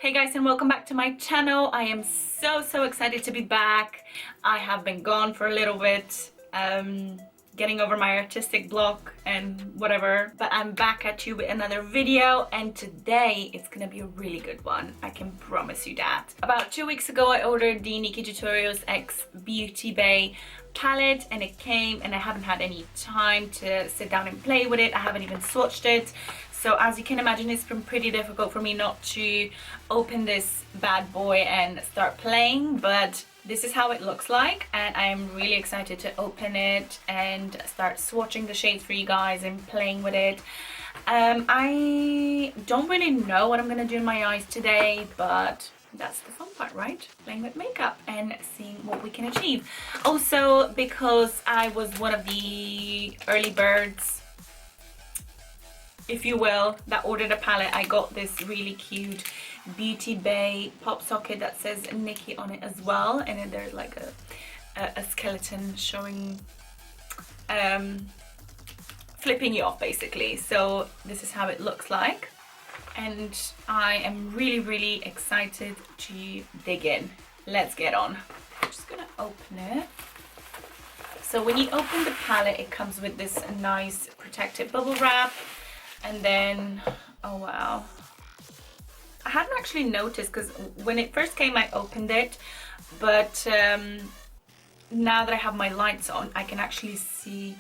Hey guys, and welcome back to my channel. I am so excited to be back. I have been gone for a little bit, getting over my artistic block and whatever, but I'm back at you with another video, and today it's gonna be a really good one. I can promise you that. About 2 weeks ago I ordered the NIKKIE X BeautyBay palette, and it came, and I haven't had any time to sit down and play with it. I haven't even swatched it. So as you can imagine, it's been pretty difficult for me not to open this bad boy and start playing, but this is how it looks like, and I'm really excited to open it and start swatching the shades for you guys and playing with it. I don't really know what I'm gonna do in my eyes today, but that's the fun part, right? Playing with makeup and seeing what we can achieve. Also, because I was one of the early birds, if you will, that ordered a palette, I got this really cute BeautyBay pop socket that says NIKKIE on it as well, and then there's like a skeleton showing, flipping you off basically. So this is how it looks like, and I am really excited to dig in. Let's get on. I'm just gonna open it. So when you open the palette, it comes with this nice protective bubble wrap. And then, oh wow, I hadn't actually noticed because when it first came I opened it, but now that I have my lights on, I can actually see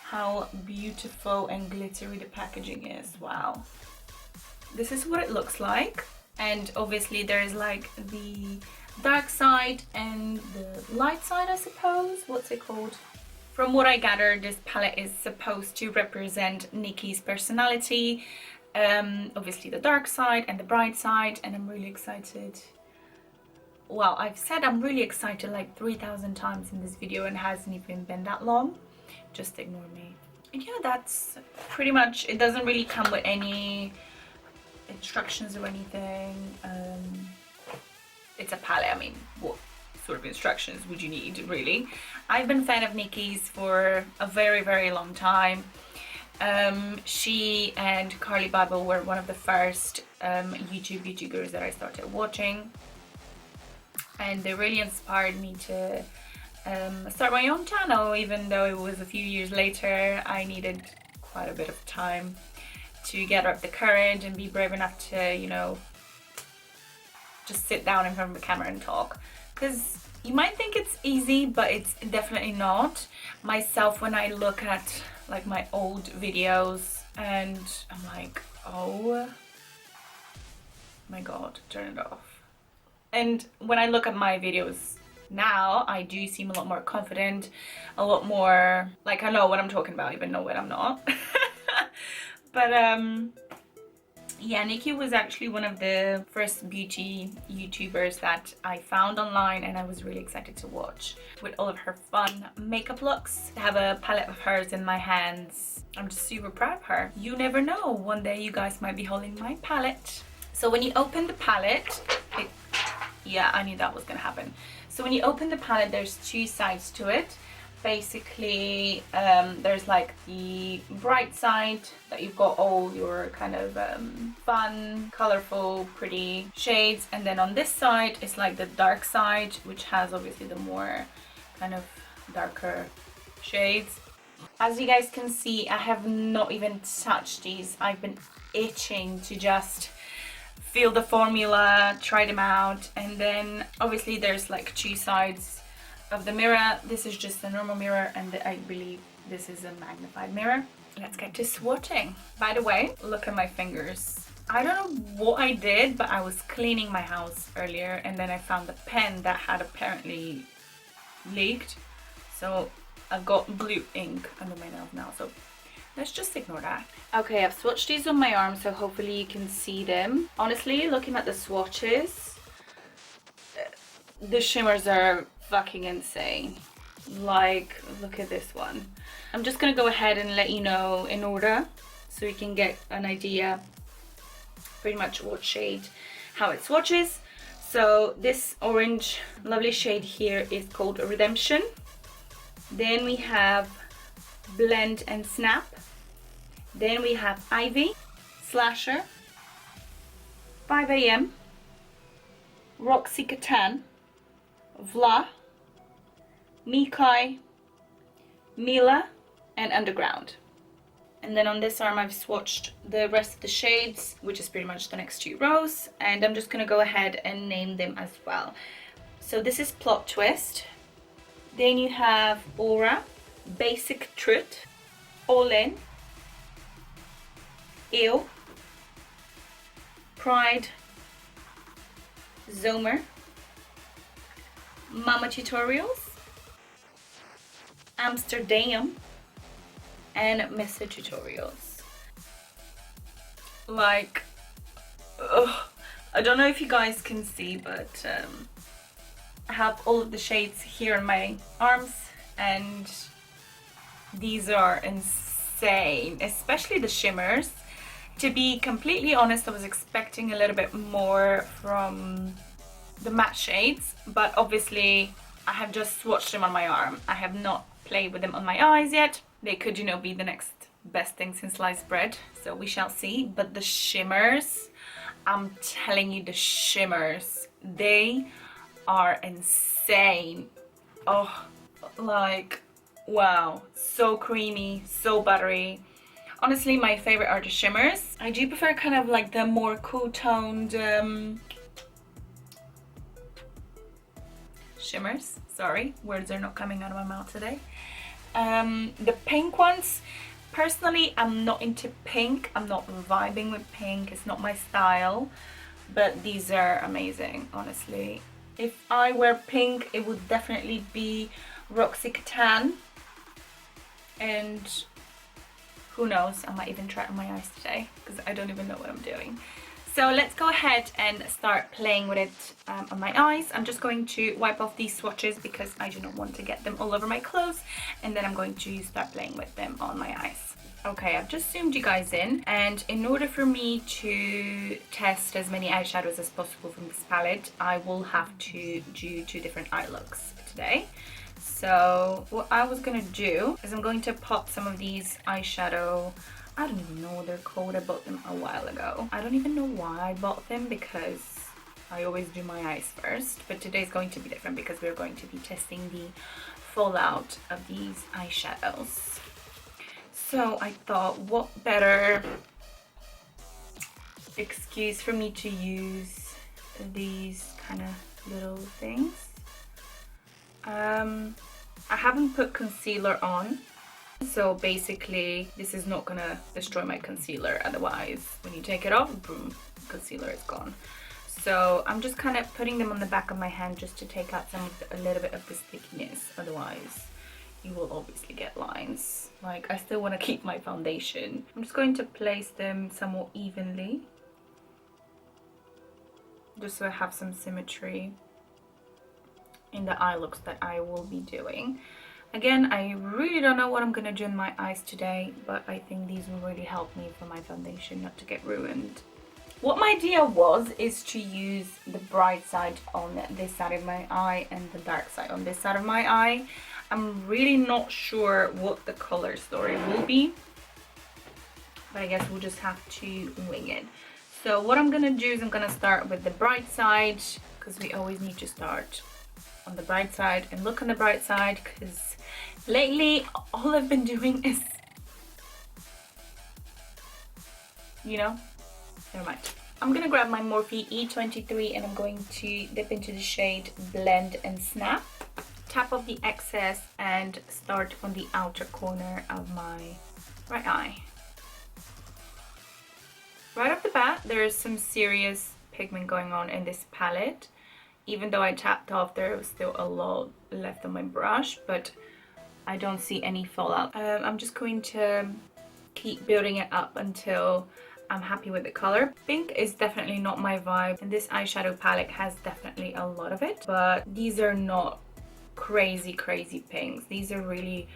how beautiful and glittery the packaging is. Wow, this is what it looks like, and obviously there's like the dark side and the light side, I suppose. What's it called? From what I gather, this palette is supposed to represent NIKKIE's personality, obviously the dark side and the bright side, and I'm really excited. Well, I've said I'm really excited like 3,000 times in this video, and it hasn't even been that long. Just ignore me. And yeah, that's pretty much, it doesn't really come with any instructions or anything. It's a palette, I mean, what sort of instructions would you need, really? I've been a fan of NIKKIE's for a very long time. She and Carly Bible were one of the first YouTube beauty gurus that I started watching, and they really inspired me to start my own channel. Even though it was a few years later, I needed quite a bit of time to gather up the courage and be brave enough to, you know, just sit down in front of the camera and talk. Because you might think it's easy, but it's definitely not. Myself, when I look at like my old videos, and I'm like, oh my god, turn it off. And when I look at my videos now, I do seem a lot more confident, a lot more like I know what I'm talking about, even though when I'm not. But yeah, NIKKIE was actually one of the first beauty YouTubers that I found online, and I was really excited to watch with all of her fun makeup looks. To have a palette of hers in my hands, I'm just super proud of her. You never know, one day you guys might be holding my palette. So when you open the palette, yeah, I knew that was gonna happen. So when you open the palette, there's two sides to it. Basically, there's like the bright side that you've got all your kind of fun, colorful, pretty shades, and then on this side is like the dark side, which has obviously the more kind of darker shades. As you guys can see, I have not even touched these. I've been itching to just feel the formula, try them out, and then obviously there's like two sides of the mirror. This is just a normal mirror, and I believe this is a magnified mirror. Let's get to swatching. By the way, look at my fingers. I don't know what I did, but I was cleaning my house earlier, and then I found a pen that had apparently leaked, so I've got blue ink under my nails now, so let's just ignore that. Okay, I've swatched these on my arm, so hopefully you can see them. Honestly, looking at the swatches, the shimmers are fucking insane. Like, look at this one. I'm just gonna go ahead and let you know in order so you can get an idea pretty much what shade, how it swatches. So this orange lovely shade here is called Redemption. Then we have Blend and Snap. Then we have Ivy, Slasher, 5 AM, Roxy Catan, Vla, Nikkie, Mila, and Underground. And then on this arm I've swatched the rest of the shades, which is pretty much the next 2 rows, and I'm just gonna go ahead and name them as well. So this is Plot Twist, then you have Aura, Basic Truth, All In, Ew, Pride, Zomer, Mama Tutorials, Amsterdam, and Mr. Tutorials. Like, I don't know if you guys can see, but I have all of the shades here on my arms, and these are insane, especially the shimmers. To be completely honest, I was expecting a little bit more from the matte shades, but obviously I have just swatched them on my arm. I have not played with them on my eyes yet. They could, you know, be the next best thing since sliced bread, so we shall see. But the shimmers, I'm telling you, the shimmers, they are insane. Oh, like, wow, so creamy, so buttery. Honestly, my favorite are the shimmers. I do prefer kind of like the more cool toned shimmers. Sorry, words are not coming out of my mouth today. The pink ones, personally, I'm not into pink. I'm not vibing with pink. It's not my style, but these are amazing, honestly. If I wear pink, it would definitely be Roxy Catan, and who knows, I might even try it on my eyes today because I don't even know what I'm doing. So let's go ahead and start playing with it on my eyes. I'm just going to wipe off these swatches because I do not want to get them all over my clothes, and then I'm going to start playing with them on my eyes. Okay, I've just zoomed you guys in, and in order for me to test as many eyeshadows as possible from this palette, I will have to do 2 different eye looks today. So what I was gonna do is I'm going to pop some of these eyeshadow, I don't even know what they're called, I bought them a while ago. I don't even know why I bought them because I always do my eyes first, but today's going to be different because we're going to be testing the fallout of these eyeshadows. So I thought, what better excuse for me to use these kind of little things. I haven't put concealer on, so basically this is not gonna destroy my concealer, otherwise when you take it off, boom, concealer is gone. So I'm just kind of putting them on the back of my hand just to take out a little bit of the stickiness, otherwise you will obviously get lines. Like, I still want to keep my foundation. I'm just going to place them somewhat evenly, just so I have some symmetry in the eye looks that I will be doing. Again, I really don't know what I'm gonna do in my eyes today, but I think these will really help me for my foundation not to get ruined. What my idea was is to use the bright side on this side of my eye and the dark side on this side of my eye. I'm really not sure what the color story will be, but I guess we'll just have to wing it. So what I'm gonna do is I'm gonna start with the bright side, because we always need to start on the bright side and look on the bright side, because lately all I've been doing is, you know, never mind. I'm gonna grab my Morphe E23 and I'm going to dip into the shade Blend and Snap, tap off the excess and start on the outer corner of my right eye. Right off the bat, there is some serious pigment going on in this palette. Even though I tapped off, there was still a lot left on my brush, but I don't see any fallout. I'm just going to keep building it up until I'm happy with the color. Pink is definitely not my vibe, and this eyeshadow palette has definitely a lot of it, but these are not crazy pinks. These are really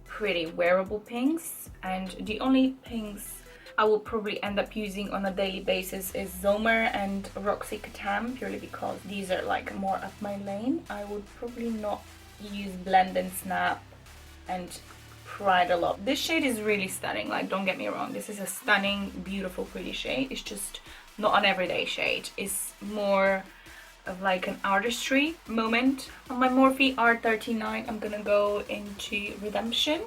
pretty wearable pinks, and the only pinks I will probably end up using on a daily basis is Zomer and Roxy Catan, purely because these are like more up my lane. I would probably not use Blend and Snap and Pride a lot. This shade is really stunning, like, don't get me wrong, this is a stunning, beautiful, pretty shade. It's just not an everyday shade. It's more of like an artistry moment. On my Morphe R39, I'm gonna go into Redemption.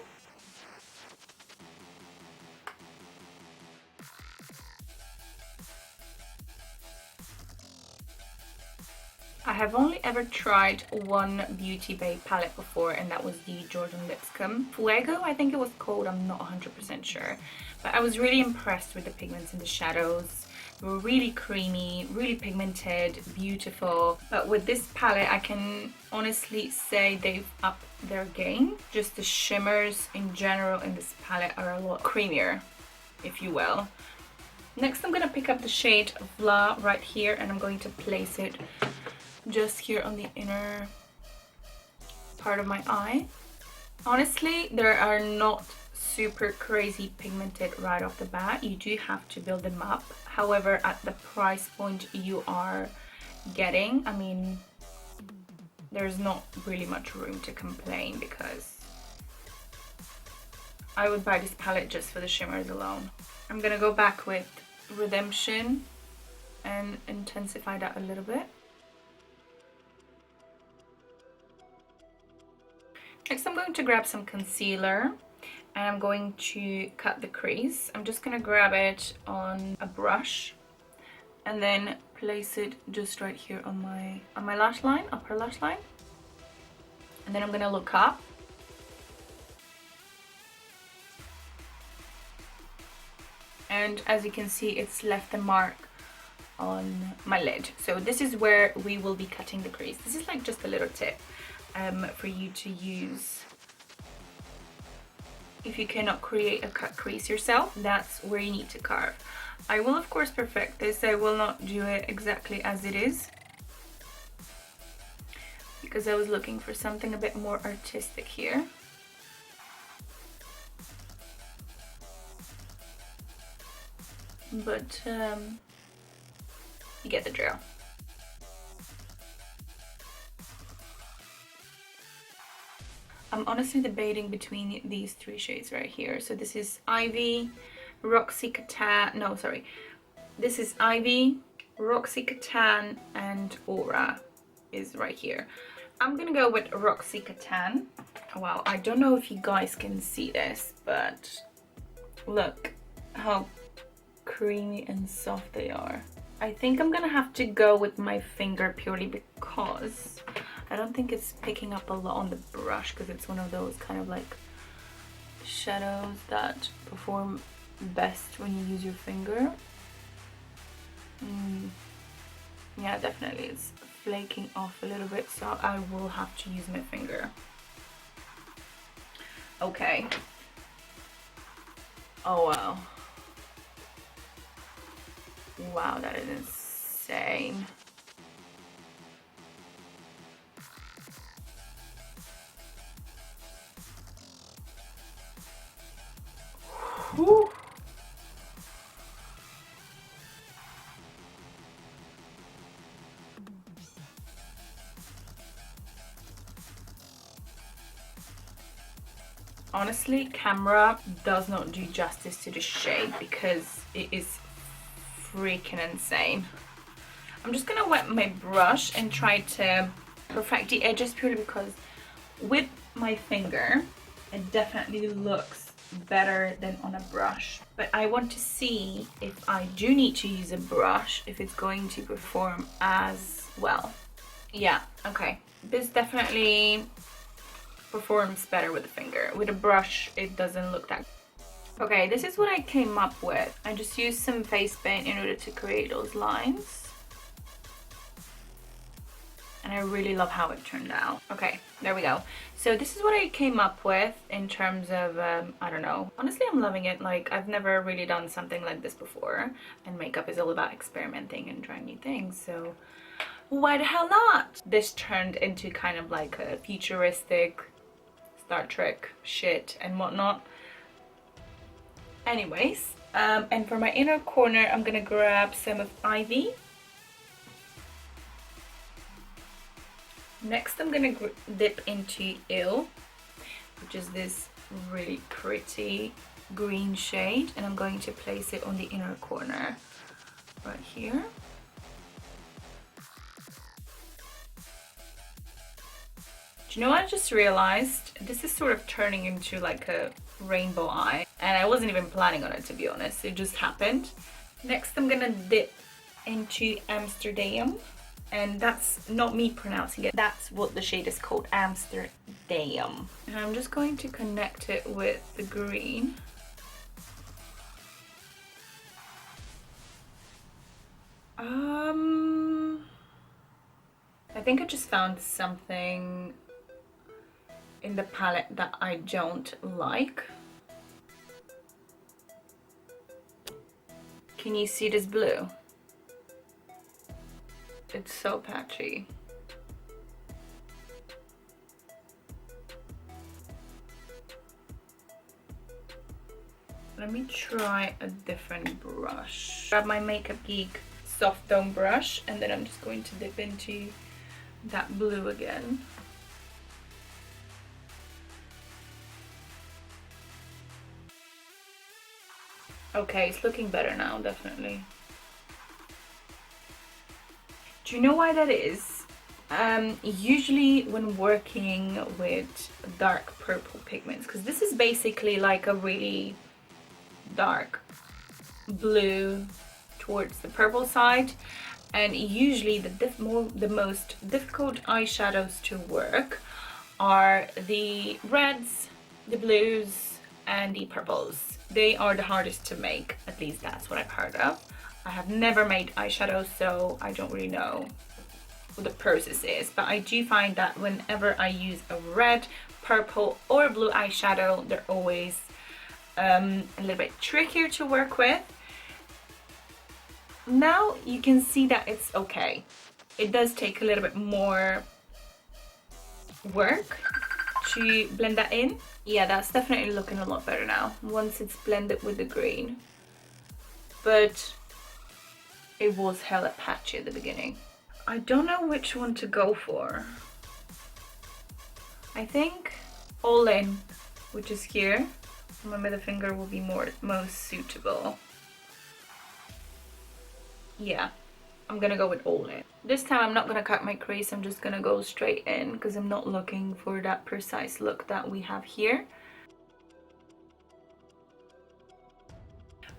I have only ever tried one BeautyBay palette before, and that was the Jordan Lipscomb Fuego, I think it was called. I'm not 100% sure. But I was really impressed with the pigments and the shadows. They were really creamy, really pigmented, beautiful. But with this palette, I can honestly say they've upped their game. Just the shimmers in general in this palette are a lot creamier, if you will. Next, I'm going to pick up the shade Vla right here, and I'm going to place it just here on the inner part of my eye. Honestly, they are not super crazy pigmented right off the bat. You do have to build them up. However, at the price point you are getting, I mean, there's not really much room to complain, because I would buy this palette just for the shimmers alone. I'm gonna go back with Redemption and intensify that a little bit. Next, I'm going to grab some concealer, and I'm going to cut the crease. I'm just gonna grab it on a brush and then place it just right here on my lash line, upper lash line. And then I'm gonna look up. And as you can see, it's left a mark on my lid. So this is where we will be cutting the crease. This is like just a little tip for you to use if you cannot create a cut crease yourself. That's where you need to carve. I will of course perfect this. I will not do it exactly as it is, because I was looking for something a bit more artistic here. But you get the drill. I'm honestly debating between these three shades right here. So this is Ivy, Roxy Catan, no sorry. This is Ivy, Roxy Catan, and Aura is right here. I'm gonna go with Roxy Catan. Wow, I don't know if you guys can see this, but look how creamy and soft they are. I think I'm gonna have to go with my finger purely because I don't think it's picking up a lot on the brush, because it's one of those kind of like shadows that perform best when you use your finger. Yeah, definitely it's flaking off a little bit, so I will have to use my finger. Okay. Oh wow. Wow, that is insane. Whew. Honestly, camera does not do justice to the shade because it is freaking insane. I'm just gonna wet my brush and try to perfect the edges, purely because with my finger it definitely looks better than on a brush. But I want to see if I do need to use a brush, if it's going to perform as well. Yeah, okay. This definitely performs better with the finger. With a brush, it doesn't look that. Okay, this is what I came up with. I just used some face paint in order to create those lines. And I really love how it turned out. Okay, there we go. So this is what I came up with in terms of, I don't know. Honestly, I'm loving it. Like, I've never really done something like this before. And makeup is all about experimenting and trying new things. So why the hell not? This turned into kind of like a futuristic Star Trek shit and whatnot. Anyways, and for my inner corner, I'm gonna grab some of Ivy. Next, I'm gonna dip into Ill, which is this really pretty green shade, and I'm going to place it on the inner corner right here. Do you know what I just realized? This is sort of turning into like a rainbow eye, and I wasn't even planning on it, to be honest. It just happened. Next I'm gonna dip into Amsterdam, and that's not me pronouncing it. That's what the shade is called, Amsterdam. And I'm just going to connect it with the green. I think I just found something in the palette that I don't like. Can you see this blue? It's so patchy. Let me try a different brush. Grab my Makeup Geek soft tone brush, and then I'm just going to dip into that blue again. Okay, it's looking better now, definitely. Do you know why that is? Usually when working with dark purple pigments, because this is basically like a really dark blue towards the purple side, and usually the most difficult eyeshadows to work are the reds, the blues, and the purples. They are the hardest to make, at least that's what I've heard of. I have never made eyeshadows, so I don't really know what the process is, but I do find that whenever I use a red, purple, or blue eyeshadow, they're always a little bit trickier to work with. Now you can see that it's okay. It does take a little bit more work to blend that in. Yeah, that's definitely looking a lot better now once it's blended with the green, but it was hella patchy at the beginning. I don't know which one to go for. I think All In, which is here. My middle finger will be most suitable. Yeah, I'm gonna go with All In. This time I'm not gonna cut my crease, I'm just gonna go straight in because I'm not looking for that precise look that we have here.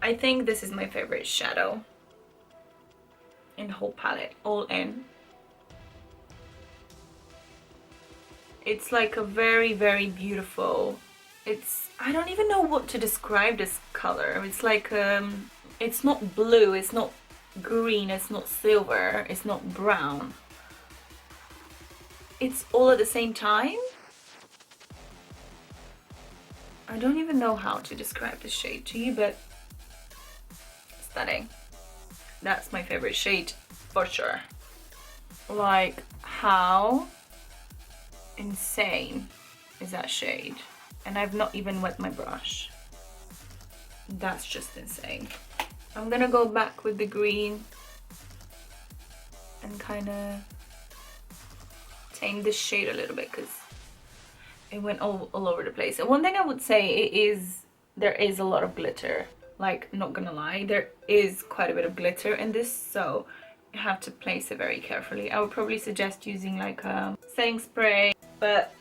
I think this is my favorite shadow in the whole palette, All In. It's like a very, very beautiful, I don't even know what to describe this color. It's like, it's not blue, it's not green, it's not silver, it's not brown. It's all at the same time. I don't even know how to describe this shade to you, but stunning. That's my favorite shade for sure. Like, how insane is that shade? And I've not even wet my brush. That's just insane. I'm gonna go back with the green and kind of tame this shade a little bit because it went all over the place. And one thing I would say there is a lot of glitter. Like, not gonna lie, there is quite a bit of glitter in this, so you have to place it very carefully. I would probably suggest using like a setting spray, but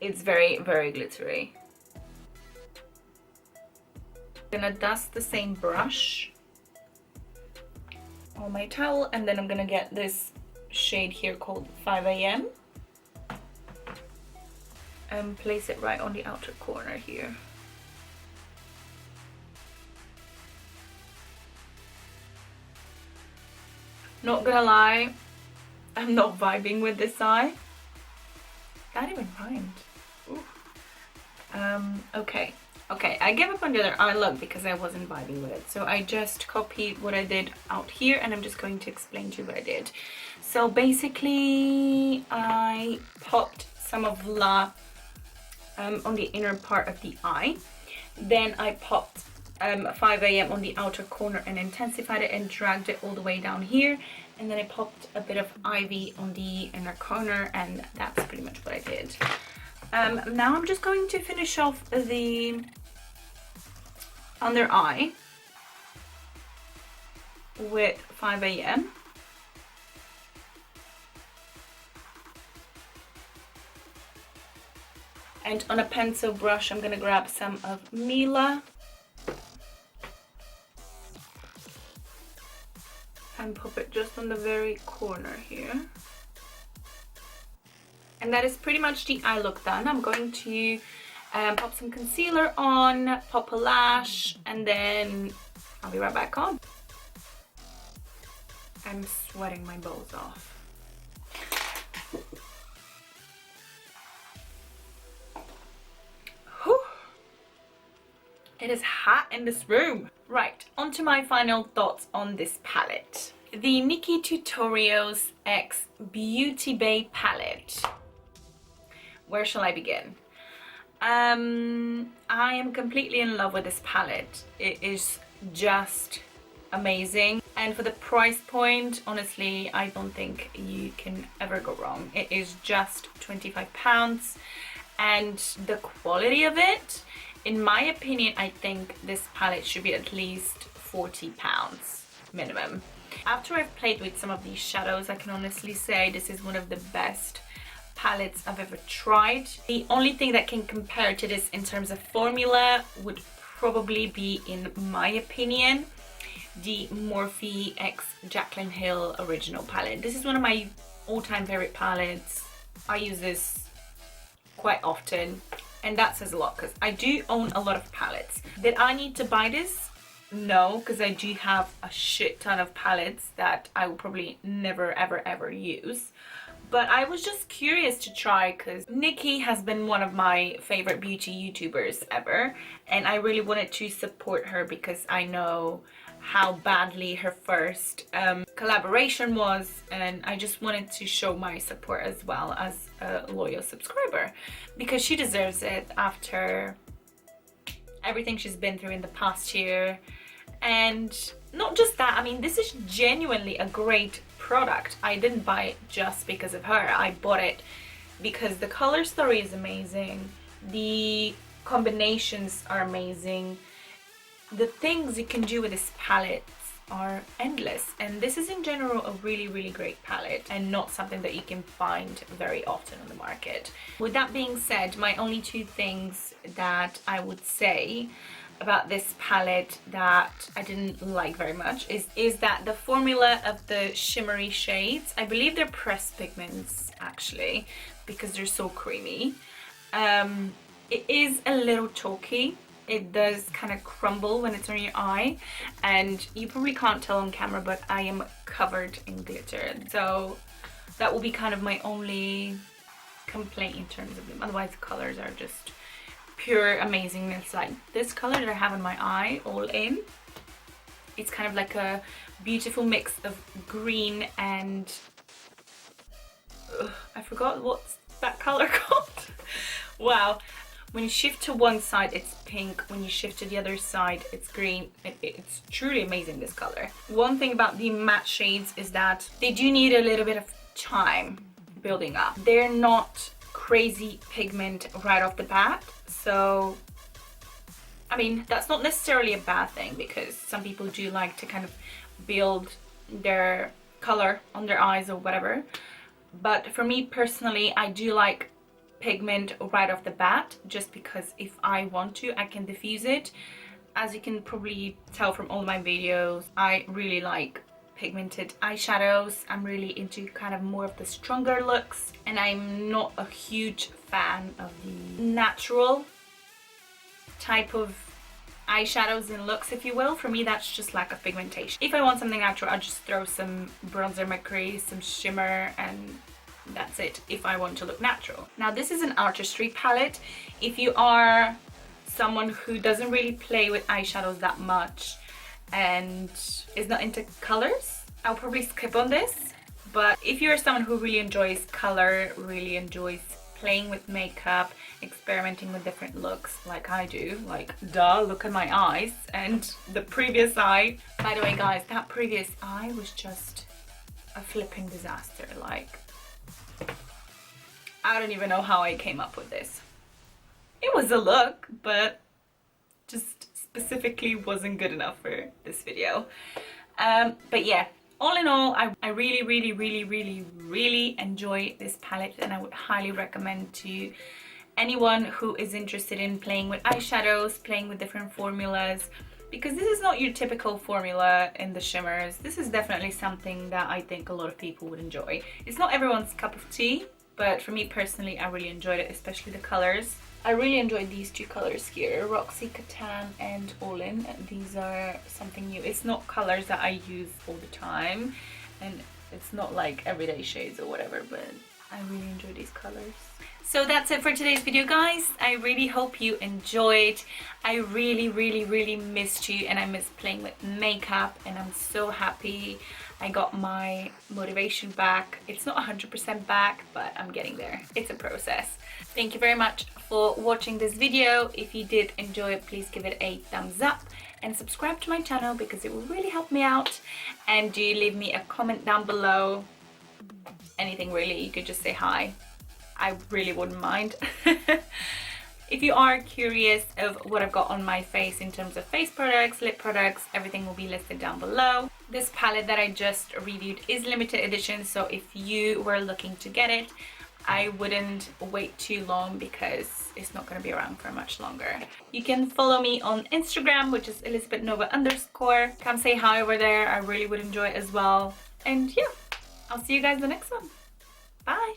it's very, very glittery. I'm gonna dust the same brush on my towel, and then I'm gonna get this shade here called 5 AM and place it right on the outer corner here. Not gonna lie, I'm not vibing with this eye. That even rhymed. Okay, I gave up on the other eye look because I wasn't vibing with it. So I just copied what I did out here, and I'm just going to explain to you what I did. So basically, I popped some of La on the inner part of the eye. Then I popped 5 AM on the outer corner and intensified it and dragged it all the way down here. And then I popped a bit of Ivy on the inner corner, and that's pretty much what I did. Now I'm just going to finish off the under eye with 5 AM. And on a pencil brush, I'm gonna grab some of Mila and pop it just on the very corner here. And that is pretty much the eye look done. I'm going to pop some concealer on, pop a lash, and then I'll be right back on. I'm sweating my balls off. Whew. It is hot in this room. Right, on to my final thoughts on this palette. The NIKKIE X BeautyBay palette. Where shall I begin? I am completely in love with this palette. It is just amazing, and for the price point, honestly, I don't think you can ever go wrong. It is just £25, and the quality of it, in my opinion, I think this palette should be at least £40 minimum. After I've played with some of these shadows, I can honestly say this is one of the best palettes I've ever tried. The only thing that can compare to this in terms of formula would probably be, in my opinion, the Morphe X Jaclyn Hill original palette. This is one of my all-time favorite palettes. I use this quite often, and that says a lot because I do own a lot of palettes. Did I need to buy this? No, because I do have a shit ton of palettes that I will probably never ever use. But I was just curious to try because Nikkie has been one of my favorite beauty YouTubers ever, and I really wanted to support her because I know how badly her first collaboration was, and I just wanted to show my support as well as a loyal subscriber because she deserves it after everything she's been through in the past year. And not just that, I mean, this is genuinely a great product. I didn't buy it just because of her. I bought it because the color story is amazing, the combinations are amazing, the things you can do with this palette are endless, and this is in general a really great palette and not something that you can find very often on the market. With that being said, my only two things that I would say about this palette that I didn't like very much is that the formula of the shimmery shades, I believe they're pressed pigments actually because they're so creamy. It is a little chalky. It does kind of crumble when it's on your eye, and you probably can't tell on camera, but I am covered in glitter, so that will be kind of my only complaint in terms of them. Otherwise the colors are just pure amazingness. Like this color that I have on my eye, all in, it's kind of like a beautiful mix of green and I forgot what's that color called. Wow. When you shift to one side it's pink, when you shift to the other side it's green. It's truly amazing, this color. One thing about the matte shades is that they do need a little bit of time building up. They're not crazy pigment right off the bat, so I mean that's not necessarily a bad thing because some people do like to kind of build their color on their eyes or whatever, but for me personally I do like pigment right off the bat just because if I want to I can diffuse it. As you can probably tell from all my videos, I really like pigmented eyeshadows. I'm really into kind of more of the stronger looks, and I'm not a huge fan of the natural type of eyeshadows and looks, if you will. For me that's just lack of pigmentation. If I want something natural I just throw some bronzer mercury, some shimmer, and that's it if I want to look natural. Now this is an artistry palette. If you are someone who doesn't really play with eyeshadows that much and is not into colors, I'll probably skip on this. But if you're someone who really enjoys color, really enjoys playing with makeup, experimenting with different looks like I do, like duh, look at my eyes and the previous eye. By the way guys, that previous eye was just a flipping disaster. Like I don't even know how I came up with this. It was a look, but just specifically wasn't good enough for this video. But yeah, all in all, I really enjoy this palette, and I would highly recommend to anyone who is interested in playing with eyeshadows, playing with different formulas, because this is not your typical formula in the shimmers. This is definitely something that I think a lot of people would enjoy. It's not everyone's cup of tea, but for me personally, I really enjoyed it, especially the colors. I really enjoyed these two colors here, Roxy Catan and Olin. These are something new. It's not colors that I use all the time, and it's not like everyday shades or whatever, but I really enjoy these colors. So that's it for today's video, guys. I really hope you enjoyed. I really missed you, and I missed playing with makeup, and I'm so happy I got my motivation back. It's not 100% back, but I'm getting there. It's a process. Thank you very much for watching this video. If you did enjoy it, please give it a thumbs up and subscribe to my channel because it will really help me out. And do leave me a comment down below. Anything really, you could just say hi. I really wouldn't mind. If you are curious of what I've got on my face in terms of face products, lip products, everything will be listed down below. This palette that I just reviewed is limited edition, so if you were looking to get it, I wouldn't wait too long because it's not going to be around for much longer. You can follow me on Instagram, which is ElizabethNova_. Come say hi over there. I really would enjoy it as well. And yeah, I'll see you guys in the next one. Bye!